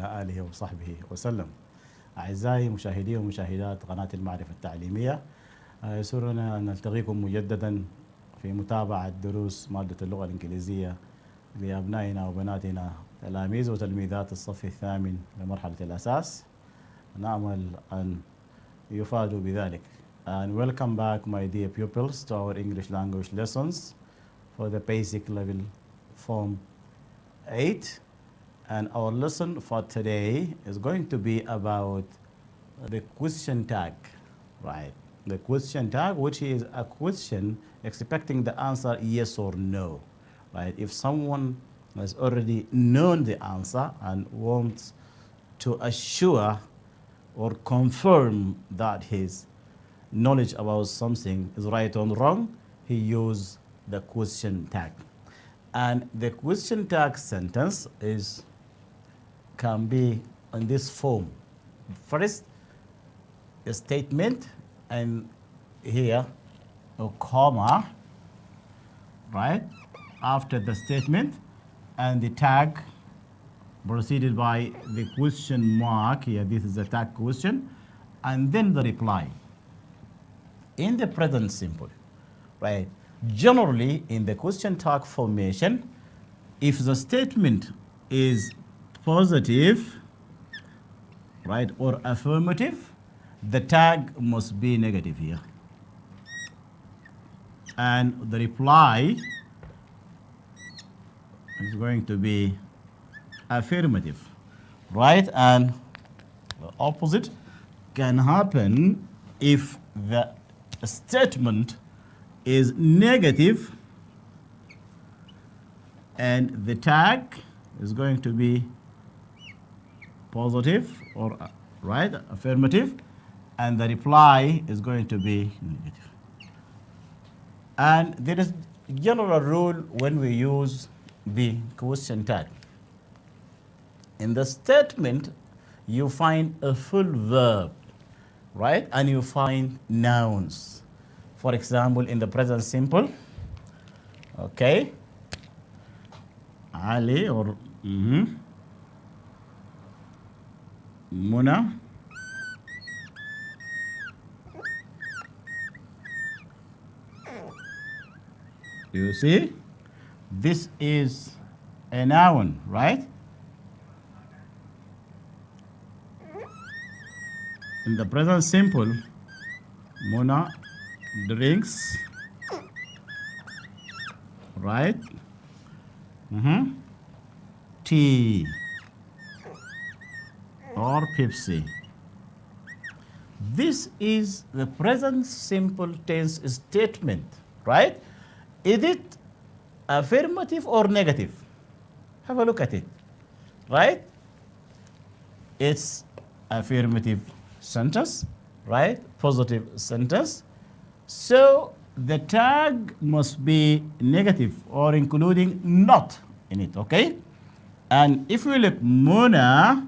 وعلى آله وصحبه وسلم. أعزائي مشاهدي ومشاهدات قناة المعرفة التعليمية، يسرنا أن نلتقيكم مجددا في متابعة دروس مادة اللغة الإنجليزية لأبنائنا وبناتنا تلاميذ وتلميذات الصف الثامن لمرحلة الأساس. نأمل أن يفادوا بذلك. And welcome back, my dear pupils, to our English language lessons for the basic level form 8. And our lesson for today is going to be about the question tag, right? The question tag, which is a question expecting the answer yes or no, right? If someone has already known the answer and wants to assure or confirm that his knowledge about something is right or wrong, he uses the question tag. And the question tag sentence can be in this form. First, a statement, and here a comma, right, after the statement, and the tag preceded by the question mark. Here, this is the tag question, and then the reply. In the present simple, right, generally in the question tag formation, if the statement is positive, right, or affirmative, the tag must be negative here. And the reply is going to be affirmative, right? And the opposite can happen if the statement is negative and the tag is going to be positive or right, affirmative, and the reply is going to be negative. And there is a general rule when we use the question tag. In the statement, you find a full verb, right? And you find nouns. For example, in the present simple, okay, Ali or Muna you see, this is a noun, right? In the present simple, Muna drinks, right? Tea or Pepsi. This is the present simple tense statement, right? Is it affirmative or negative? Have a look at it, right? It's affirmative sentence, right? Positive sentence. So the tag must be negative or including not in it, okay? And if we look, Muna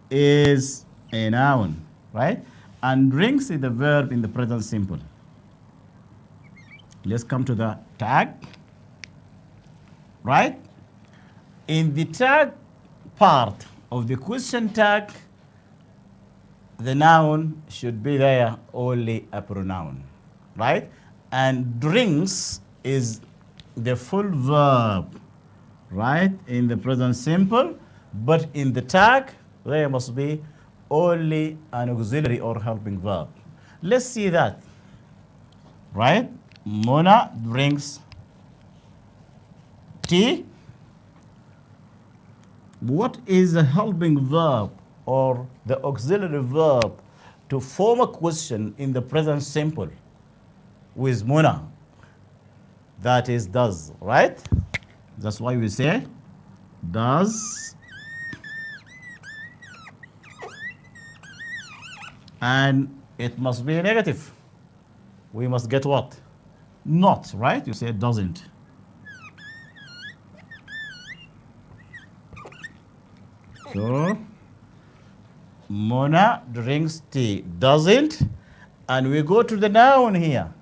is a noun, right? And drinks is the verb in the present simple. Let's come to the tag, right? In the tag part of the question tag, the noun should be there only a pronoun, right? And drinks is the full verb, right, in the present simple, but in the tag, there must be only an auxiliary or helping verb. Let's see that, right? Mona drinks tea. What is the helping verb or the auxiliary verb to form a question in the present simple with Mona? That is does, right? That's why we say does. And it must be negative. We must get what? Not, right? You say doesn't. So, Mona drinks tea. Doesn't. And we go to the noun here.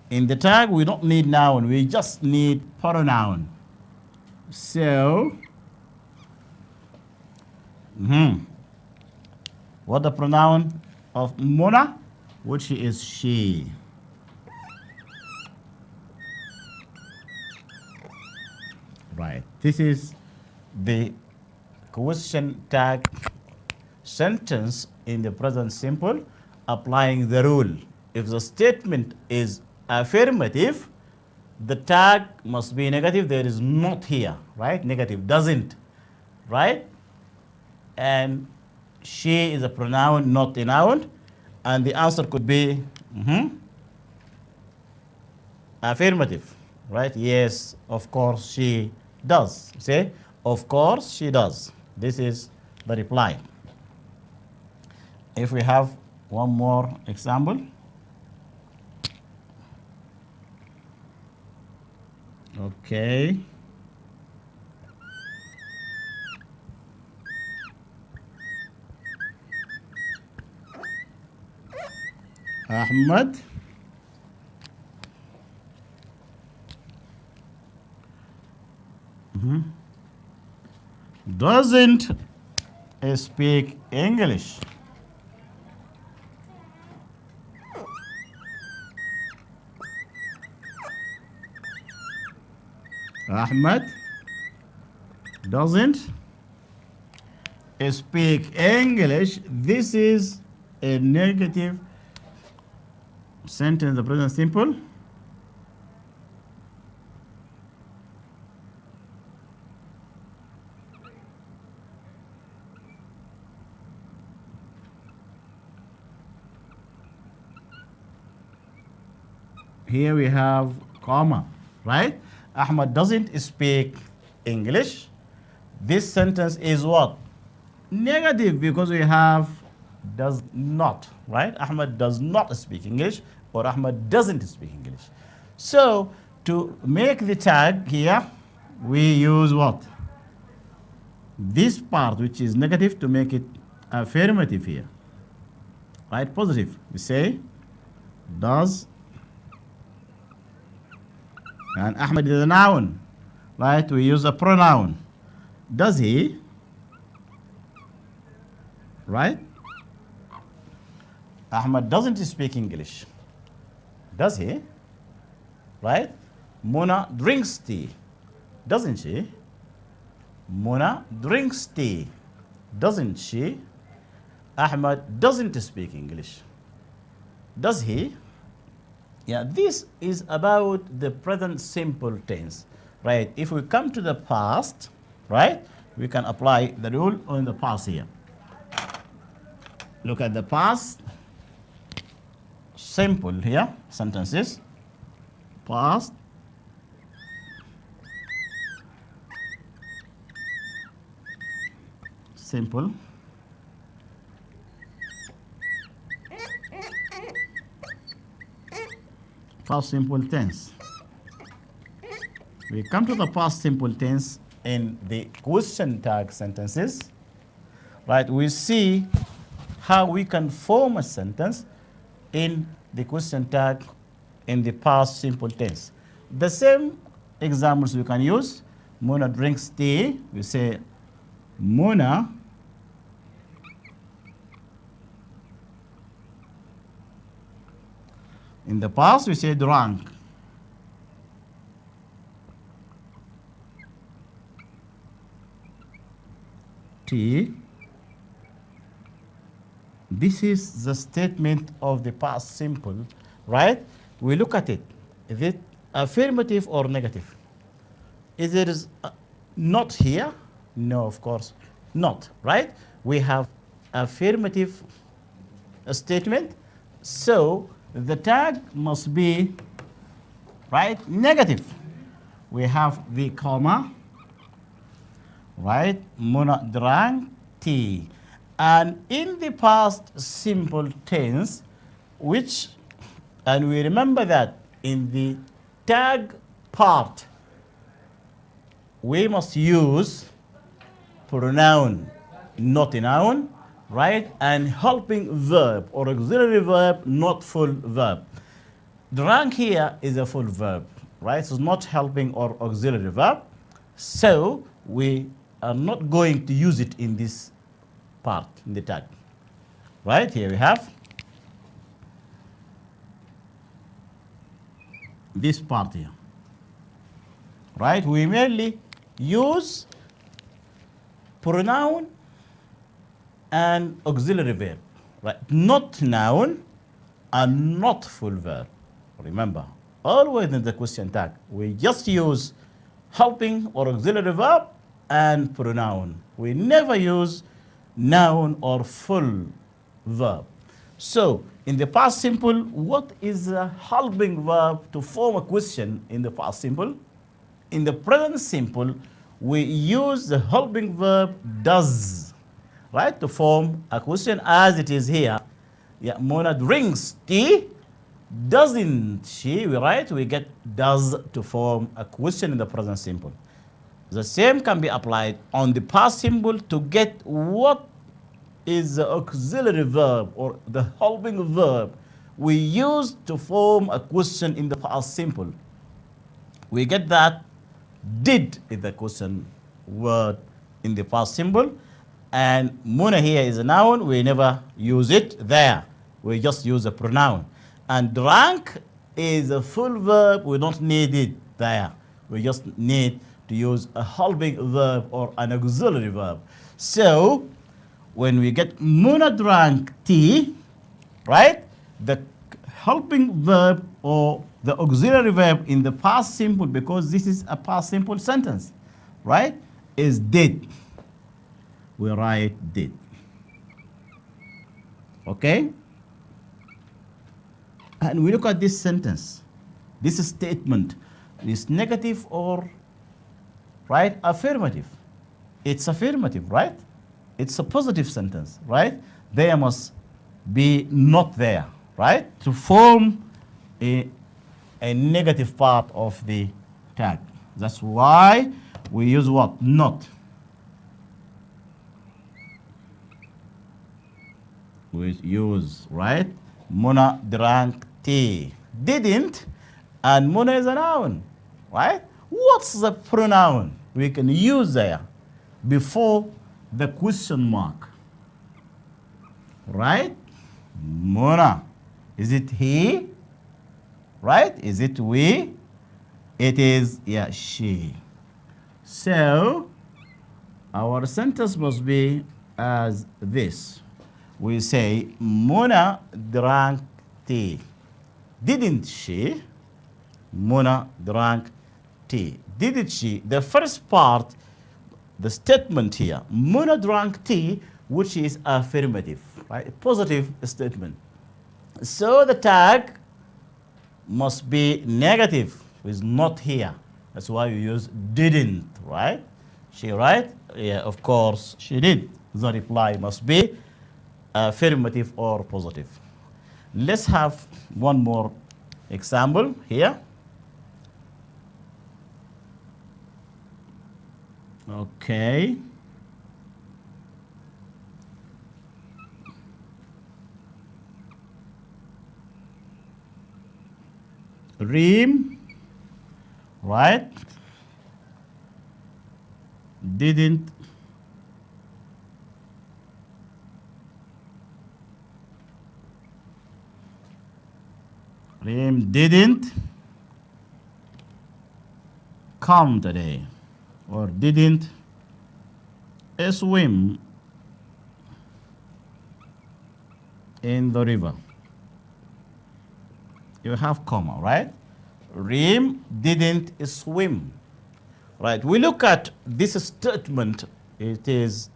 In the tag, we don't need noun. We just need pronoun. So, What the pronoun of Mona? Which is she. Right. This is the question tag sentence in the present simple applying the rule. If the statement is affirmative, the tag must be negative. There is not here, right? Negative, doesn't, right? And she is a pronoun, not a noun. And the answer could be affirmative, right? Yes, of course she does. Say, of course she does. This is the reply. If we have one more example. Okay. Ahmed doesn't speak English. Ahmed doesn't speak English. This is a negative sentence, the present simple. Here we have comma, right? Ahmed doesn't speak English. This sentence is what? Negative, because we have does not, right? Ahmed does not speak English, or Ahmed doesn't speak English. So to make the tag here, we use what? This part, which is negative, to make it affirmative here, right? Positive. We say does. And Ahmed is a noun, right? We use a pronoun. Does he? Right? Ahmed doesn't speak English. Does he? Right? Mona drinks tea. Doesn't she? Mona drinks tea. Doesn't she? Ahmed doesn't speak English. Does he? Yeah, this is about the present simple tense, right? If we come to the past, right, we can apply the rule on the past here. Look at the past simple here, sentences. Past simple. Past simple tense. We come to the past simple tense in the question tag sentences, right? We see how we can form a sentence in the question tag in the past simple tense. The same examples we can use. Mona drinks tea. We say Mona in the past, we say drank. Tea. This is the statement of the past simple, right? We look at it. Is it affirmative or negative? Is it not here? No, of course not, right? We have affirmative statement, so the tag must be, right, negative. We have the comma, right? Mona drank tea. And in the past simple tense, and we remember that in the tag part, we must use pronoun, not a noun, right? And helping verb or auxiliary verb, not full verb. Drank here is a full verb, right? So it's not helping or auxiliary verb. So we are not going to use it in this part in the tag. Right, here we have this part here. Right, we mainly use pronoun and auxiliary verb, right? Not noun and not full verb. Remember, always in the question tag, we just use helping or auxiliary verb and pronoun. We never use noun or full verb. So, in the past simple, what is a helping verb to form a question in the past simple? In the present simple, we use the helping verb does, right, to form a question as it is here. Yeah, Mona drinks tea. Doesn't she? Right? We get does to form a question in the present simple. The same can be applied on the past simple to get what is the auxiliary verb or the helping verb we use to form a question in the past simple. We get that did is the question word in the past simple, and Muna here is a noun. We never use it there. We just use a pronoun. And drank is a full verb. We don't need it there. We just need to use a helping verb or an auxiliary verb. So when we get Muna drank tea, right, the helping verb or the auxiliary verb in the past simple, because this is a past simple sentence, right, is did. We write did. Okay? And we look at this sentence. This statement is negative or, right, affirmative. It's affirmative, right? It's a positive sentence, right? There must be not there, right? To form a negative part of the tag. That's why we use what? Not. We use, right? Mona drank tea. Didn't, and Mona is a noun, right? What's the pronoun we can use there before the question mark? Right? Mona. Is it he? Right? Is it we? It is, yeah, she. So, our sentence must be as this. We say, Mona drank tea. Didn't she? Mona drank tea. Didn't she? The first part, the statement here, Mona drank tea, which is affirmative, right? A positive statement. So the tag must be negative, is not here. That's why we use didn't, right? She, right? Yeah, of course she did. The reply must be affirmative or positive. Let's have one more example here. Okay. Reem, right, didn't Reem didn't come today, or didn't swim in the river. You have comma, right? Reem didn't swim. Right, we look at this statement. It is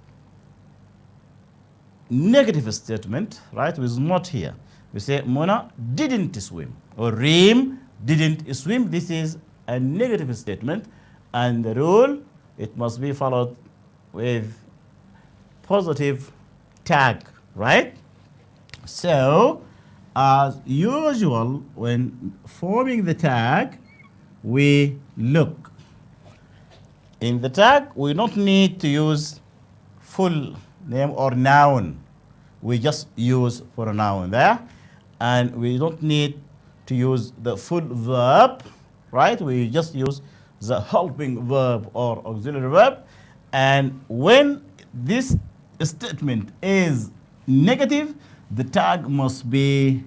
negative statement, right? It's not here. We say Mona didn't swim or Reem didn't swim. This is a negative statement, and the rule, it must be followed with positive tag, right? So, as usual, when forming the tag, we look. In the tag, we don't need to use full name or noun. We just use pronoun there. And we don't need to use the full verb, right? We just use the helping verb or auxiliary verb. And when this statement is negative, the tag must be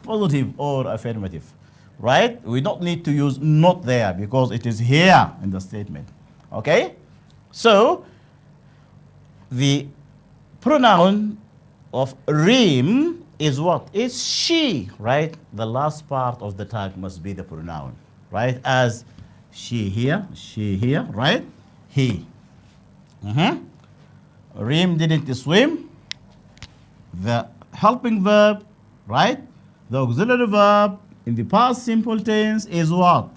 positive or affirmative, right? We don't need to use not there because it is here in the statement, okay? So the pronoun of Reem is what? Is she, right? The last part of the tag must be the pronoun, right? As she here, right? He. Reem didn't swim. The helping verb, right? The auxiliary verb in the past simple tense is what?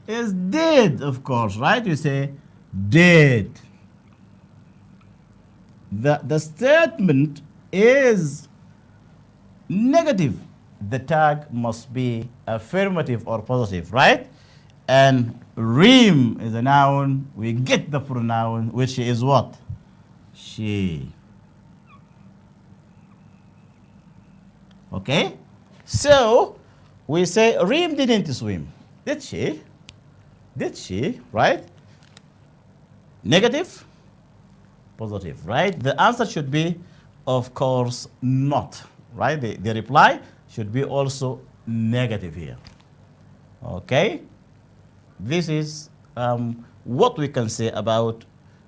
Is did, of course, right? You say did. The statement is negative. The tag must be affirmative or positive, right? And Reem is a noun. We get the pronoun, which is what? She. Okay? So, we say Reem didn't swim. Did she? Did she? Right? Negative? Positive, right? The answer should be, of course, not. Right? The reply should be also negative here. Okay? This is what we can say about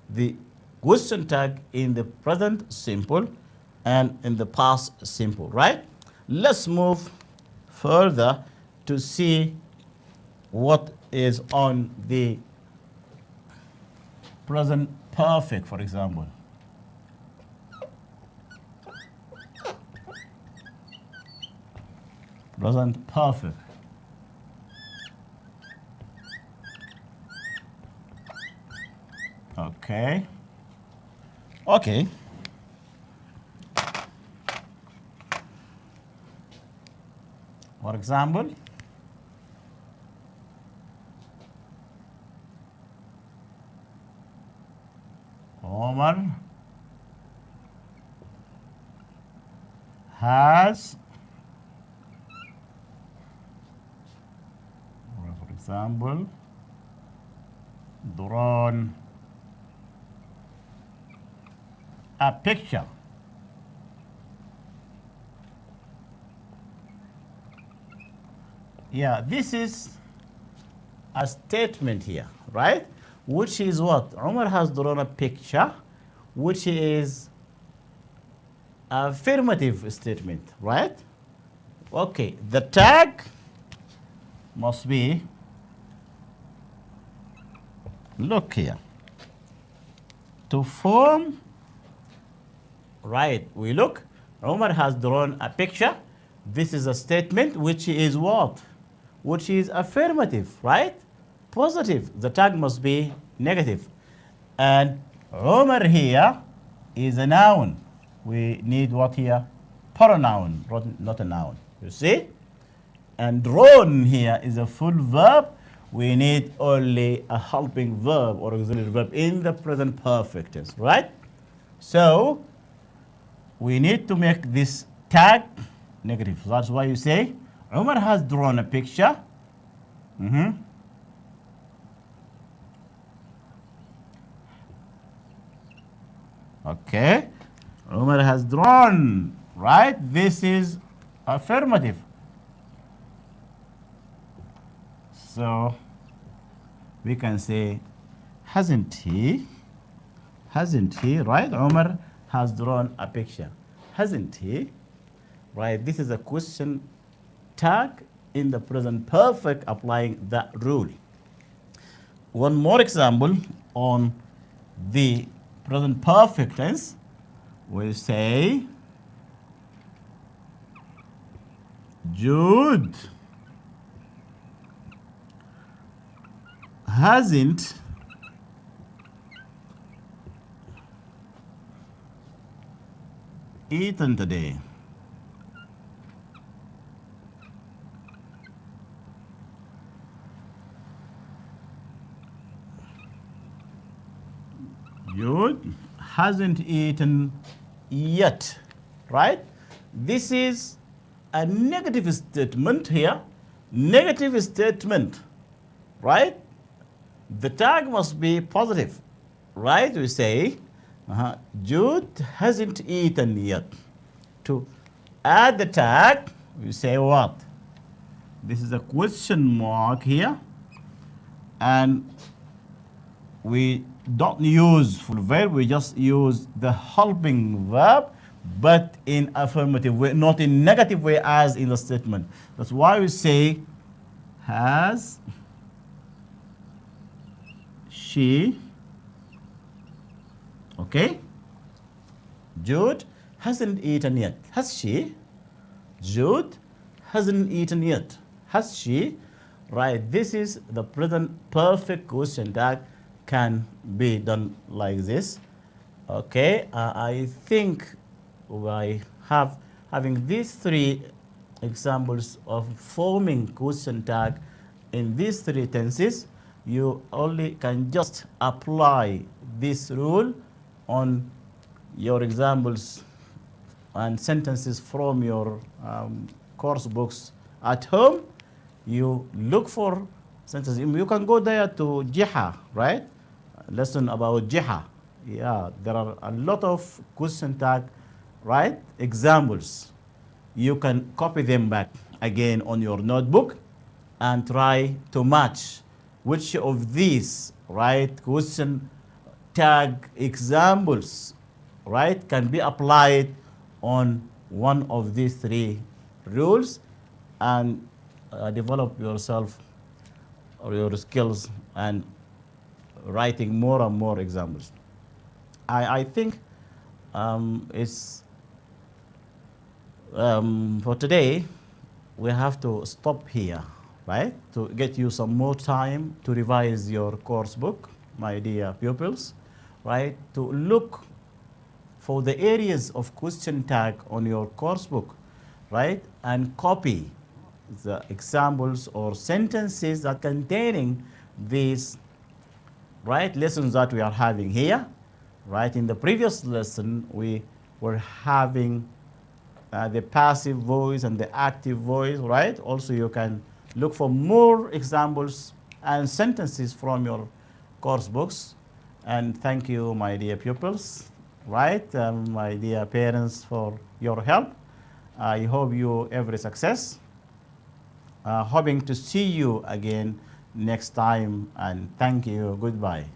the question tag in the present simple and in the past simple, right? Let's move further to see what is on the present perfect, for example. Present perfect. Okay. Okay. For example, Omar has, for example, drawn a picture. Yeah, this is a statement here, right? Which is what? Umar has drawn a picture, which is affirmative statement, right? Okay, the tag must be, look here, to form, right? We look, Umar has drawn a picture. This is a statement which is what? Which is affirmative, right? Positive. The tag must be negative. And Umar here is a noun. We need what here? Pronoun, not a noun. You see? And drawn here is a full verb. We need only a helping verb or auxiliary verb in the present perfect tense, right? So we need to make this tag negative. That's why you say Umar has drawn a picture. Okay. Umar has drawn, right? This is affirmative. So we can say, hasn't he? Hasn't he, right? Umar has drawn a picture. Hasn't he? Right? This is a question tag in the present perfect applying that rule. One more example on the present perfect tense. We say Jude hasn't eaten today. Jude hasn't eaten yet, right? This is a negative statement here. Negative statement, right? The tag must be positive, right? We say Jude hasn't eaten yet. To add the tag, we say what? This is a question mark here. And we don't use full verb, we just use the helping verb, but in affirmative way, not in negative way as in the statement. That's why we say, has she, okay? Jude hasn't eaten yet. Has she? Jude hasn't eaten yet. Has she? Right, this is the present perfect question tag can be done like this. Okay, I think by having these three examples of forming question tag in these three tenses, you only can just apply this rule on your examples and sentences from your course books at home. You look for sentences. You can go there to Jiha, right? Lesson about Jiha. Yeah, there are a lot of question tag, right? Examples. You can copy them back again on your notebook and try to match which of these, right, question tag examples, right, can be applied on one of these three rules, and develop yourself or your skills and writing more and more examples. I think it's for today we have to stop here, right, to get you some more time to revise your course book, my dear pupils, right, to look for the areas of question tag on your course book, right, and copy the examples or sentences that containing these, right, lessons that we are having here, right. In the previous lesson, we were having the passive voice and the active voice, right. Also, you can look for more examples and sentences from your course books. And thank you, my dear pupils, right, my dear parents, for your help. I hope you every success. Hoping to see you again next time, and thank you. Goodbye.